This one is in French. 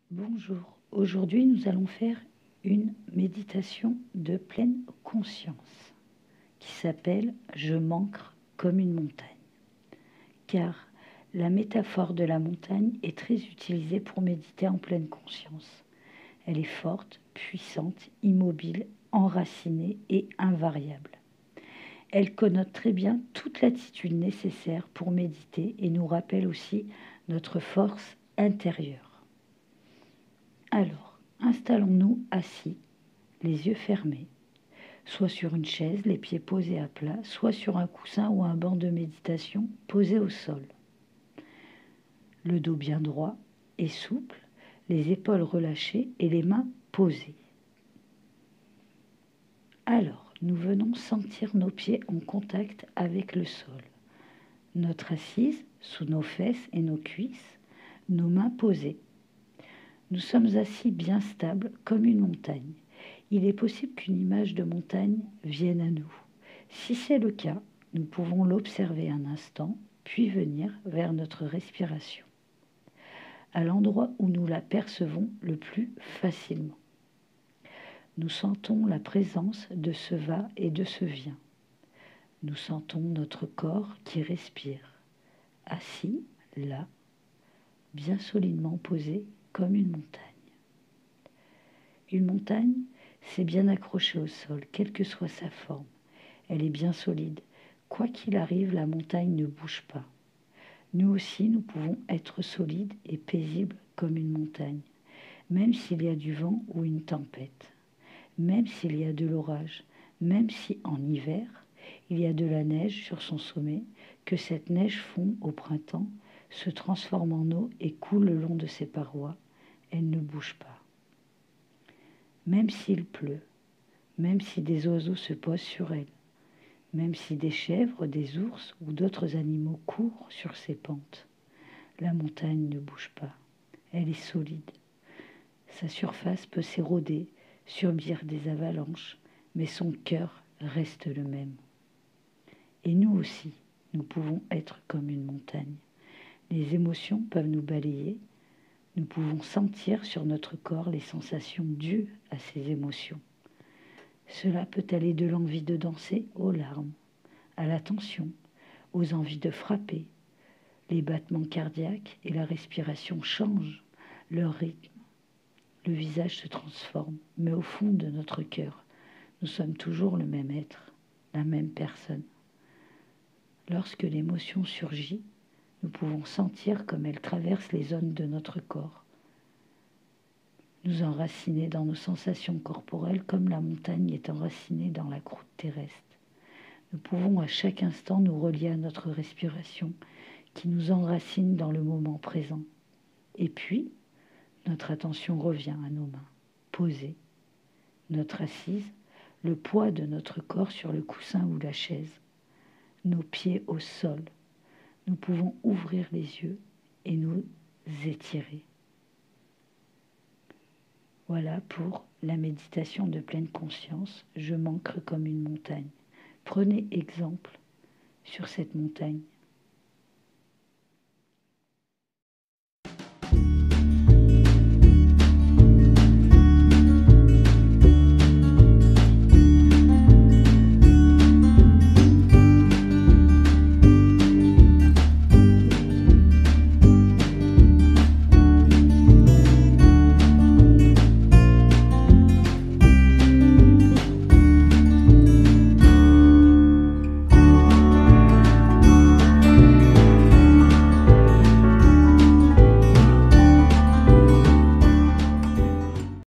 Bonjour, aujourd'hui nous allons faire une méditation de pleine conscience qui s'appelle « Je m'ancre comme une montagne » car la métaphore de la montagne est très utilisée pour méditer en pleine conscience. Elle est forte, puissante, immobile, enracinée et invariable. Elle connote très bien toute l'attitude nécessaire pour méditer et nous rappelle aussi notre force intérieure. Alors, installons-nous assis, les yeux fermés, soit sur une chaise, les pieds posés à plat, soit sur un coussin ou un banc de méditation posé au sol. Le dos bien droit et souple, les épaules relâchées et les mains posées. Alors, nous venons sentir nos pieds en contact avec le sol. Notre assise sous nos fesses et nos cuisses, nos mains posées. Nous sommes assis bien stables comme une montagne. Il est possible qu'une image de montagne vienne à nous. Si c'est le cas, nous pouvons l'observer un instant, puis venir vers notre respiration, à l'endroit où nous la percevons le plus facilement. Nous sentons la présence de ce va et de ce vient. Nous sentons notre corps qui respire, assis là, bien solidement posé comme une montagne. Une montagne, c'est bien accroché au sol, quelle que soit sa forme. Elle est bien solide. Quoi qu'il arrive, la montagne ne bouge pas. Nous aussi, nous pouvons être solides et paisibles comme une montagne, même s'il y a du vent ou une tempête, même s'il y a de l'orage, même si en hiver, il y a de la neige sur son sommet, que cette neige fond au printemps, se transforme en eau et coule le long de ses parois, elle ne bouge pas. Même s'il pleut, même si des oiseaux se posent sur elle, même si des chèvres, des ours ou d'autres animaux courent sur ses pentes, la montagne ne bouge pas, elle est solide. Sa surface peut s'éroder, subir des avalanches, mais son cœur reste le même. Et nous aussi, nous pouvons être comme une montagne. Les émotions peuvent nous balayer, nous pouvons sentir sur notre corps les sensations dues à ces émotions. Cela peut aller de l'envie de danser aux larmes, à la tension, aux envies de frapper. Les battements cardiaques et la respiration changent leur rythme. Le visage se transforme, mais au fond de notre cœur, nous sommes toujours le même être, la même personne. Lorsque l'émotion surgit, nous pouvons sentir comme elle traverse les zones de notre corps, nous enraciner dans nos sensations corporelles comme la montagne est enracinée dans la croûte terrestre. Nous pouvons à chaque instant nous relier à notre respiration qui nous enracine dans le moment présent. Et puis, notre attention revient à nos mains, posées, notre assise, le poids de notre corps sur le coussin ou la chaise, nos pieds au sol. Nous pouvons ouvrir les yeux et nous étirer. Voilà pour la méditation de pleine conscience. Je m'ancre comme une montagne. Prenez exemple sur cette montagne.